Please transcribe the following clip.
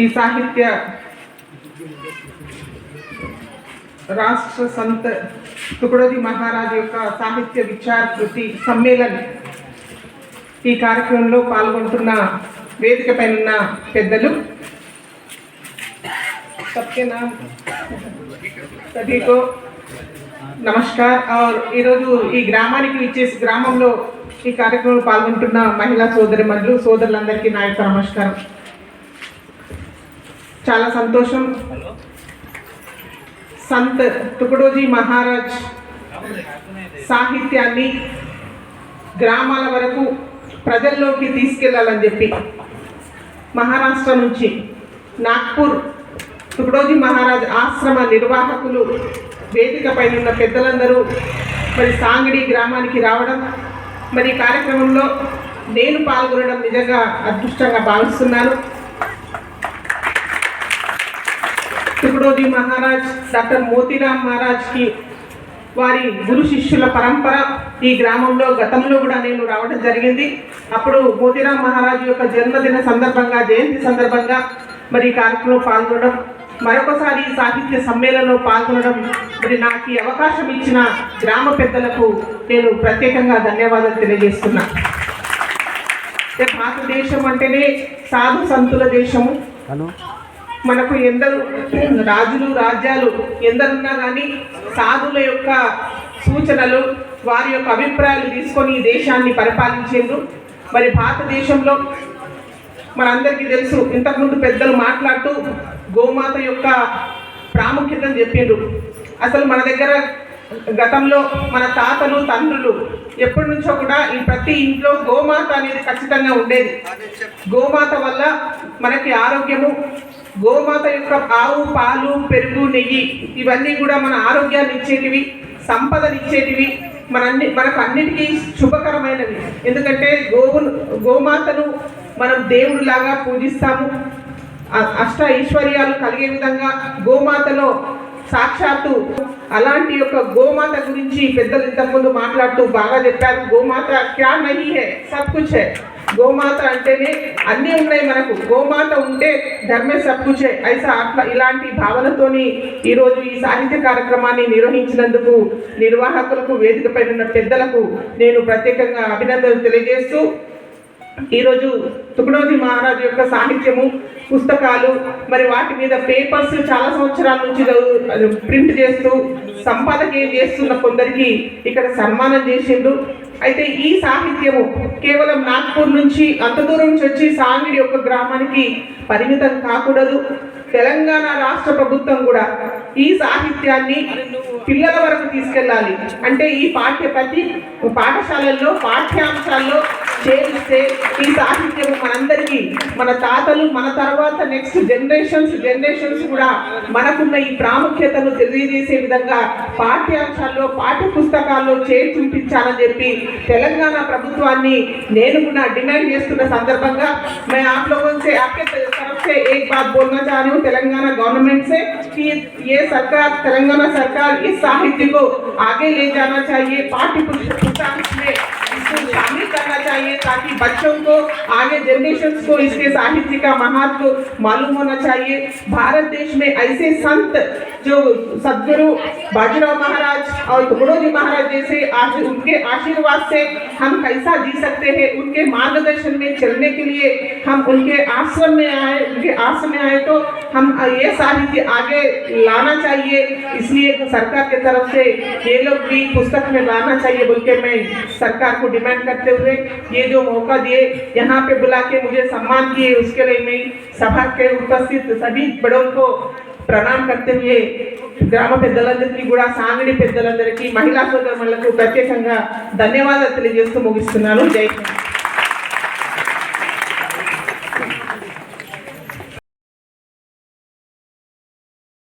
ఈ సాహిత్య రాష్ట్ర సంత తుకడోజీ మహారాజ్ యొక్క సాహిత్య విచార కృతి సమ్మేళన్ ఈ కార్యక్రమంలో పాల్గొంటున్న వేదిక పైన ఉన్న పెద్దలు सबके नाम सभी को नमस्कार और ఈరోజు ఈ గ్రామానికి ఇచ్చేసి గ్రామంలో ఈ కార్యక్రమంలో పాల్గొంటున్న మహిళా సోదరిమణులు సోదరులందరికీ నా యొక్క నమస్కారం. చాలా సంతోషం. సంత్ తుకడోజీ మహారాజ్ సాహిత్యాన్ని గ్రామాల వరకు ప్రజల్లోకి తీసుకెళ్లాలని చెప్పి మహారాష్ట్ర నుంచి నాగ్పూర్ తుకడోజీ మహారాజ్ ఆశ్రమ నిర్వాహకులు వేదిక పైన ఉన్న పెద్దలందరూ మరి సాంగడి గ్రామానికి రావడం, మరి కార్యక్రమంలో నేను పాల్గొనడం నిజంగా అదృష్టంగా భావిస్తున్నాను. తుకడోజీ మహారాజ్ డాక్టర్ మోతీరామ్ మహారాజ్కి వారి గురు శిష్యుల పరంపర ఈ గ్రామంలో గతంలో కూడా నేను రావడం జరిగింది. అప్పుడు మోతీరామ్ మహారాజ్ యొక్క జన్మదిన సందర్భంగా, జయంతి సందర్భంగా మరి ఈ కార్యక్రమంలో పాల్గొనడం, మరొకసారి సాహిత్య సమ్మేళనంలో పాల్గొనడం, మరి నాకు ఈ అవకాశం ఇచ్చిన గ్రామ పెద్దలకు నేను ప్రత్యేకంగా ధన్యవాదాలు తెలియజేస్తున్నా. భారతదేశం అంటేనే సాధు సంతుల దేశము. మనకు ఎందరు రాజులు రాజ్యాలు ఎందరున్నా కానీ సాధుల యొక్క సూచనలు, వారి యొక్క అభిప్రాయాలు తీసుకొని ఈ దేశాన్ని పరిపాలించేందుకు మరి భారతదేశంలో మనందరికీ తెలుసు. ఇంతకుముందు పెద్దలు మాట్లాడుతూ గోమాత యొక్క ప్రాముఖ్యతను చెప్పిండ్రు. అసలు మన దగ్గర గతంలో మన తాతలు తండ్రులు ఎప్పటి నుంచో కూడా ఈ ప్రతి ఇంట్లో గోమాత అనేది ఖచ్చితంగా ఉండేది. గోమాత వల్ల మనకి ఆరోగ్యము, గోమాత యొక్క ఆవు పాలు పెరుగు నెయ్యి ఇవన్నీ కూడా మన ఆరోగ్యాన్ని ఇచ్చేటివి, సంపదలు ఇచ్చేటివి, మనకు అన్నిటికీ శుభకరమైనవి. ఎందుకంటే గోమాతను మనం దేవుడిలాగా పూజిస్తాము. అష్ట ఐశ్వర్యాలు కలిగే విధంగా గోమాతలో సాక్షాత్తు అలాంటి యొక్క గోమాత గురించి పెద్దలు ఇంతకుముందు మాట్లాడుతూ బాగా చెప్పారు. గోమాత క్యా నహీ హై, సబ్ కుచ్ హై. గోమాత అంటేనే అన్నీ ఉన్నాయి మనకు. గోమాత ఉంటే ధర్మే సబ్ కుచ్ హై. ఐసా అట్లా ఇలాంటి భావనతోని ఈరోజు ఈ సాహిత్య కార్యక్రమాన్ని నిర్వహించినందుకు నిర్వాహకులకు, వేదికపై ఉన్న పెద్దలకు నేను ప్రత్యేకంగా అభినందనలు తెలియజేస్తూ, ఈరోజు తుకడోజీ మహారాజ్ యొక్క సాహిత్యము పుస్తకాలు మరి వాటి మీద పేపర్స్ చాలా సంవత్సరాల నుంచి ప్రింట్ చేస్తూ సంపాదకీయం చేస్తున్న కొందరికి ఇక్కడ సన్మానం చేసిండ్రు. అయితే ఈ సాహిత్యము కేవలం నాగ్పూర్ నుంచి అంత దూరం నుంచి వచ్చి సాంగడి యొక్క గ్రామానికి పరిమితం కాకూడదు. తెలంగాణ రాష్ట్ర ప్రభుత్వం కూడా ఈ సాహిత్యాన్ని పిల్లల వరకు తీసుకెళ్ళాలి. అంటే ఈ ప్రతి పాఠశాలల్లో పాఠ్యాంశాల్లో చేరిస్తే ఈ సాహిత్యం మనందరికీ, మన తాతలు, మన తర్వాత నెక్స్ట్ జనరేషన్స్ కూడా మనకున్న ఈ ప్రాముఖ్యతను తెలియజేసే విధంగా పాఠ్యాంశాల్లో, పాఠ్య పుస్తకాల్లో చేరి చూపించాలని చెప్పి తెలంగాణ ప్రభుత్వాన్ని నేను కూడా డిమాండ్ చేస్తున్న సందర్భంగా मैं आप लोगों से आपके तरफ से एक बात बोलना चाह रही हूँ तेलंगाना गवर्नमेंट से कि ये सरकार, तेलंगाना सरकार इस साहित्य को आगे ले जाना चाहिए, पाठ्य पुस्तक में इसको शामिल करना चाहिए ताकि बच्चों को, आगे जनरेशंस को इसके साहित्य का महत्व मालूम होना चाहिए. भारत देश में ऐसे संत जो सदगुरु बाजीराव महाराज और तुकड़ोजी महाराज जैसे उनके आशीर्वाद से हम कैसा जी सकते हैं, उनके मार्गदर्शन में चलने के लिए हम उनके आश्रम में आए तो हम ये साहित्य आगे लाना चाहिए. इसलिए सरकार की तरफ से ये लोग भी पुस्तक में लाना चाहिए बोल के मैं सरकार को डिमांड करते हुए ये जो मौका दिए, यहाँ पे बुला के मुझे सम्मान किए, उसके लिए मैं सभा के उपस्थित सभी बड़ों को ప్రణామం करते हुए గ్రామ పెద్దలందరికీ కూడా, సాంగడి పెద్దలందరికీ, మహిళా సోదరులకు ప్రత్యేకంగా ధన్యవాదాలు తెలియజేస్తూ ముగిస్తున్నాను. జై హింద్.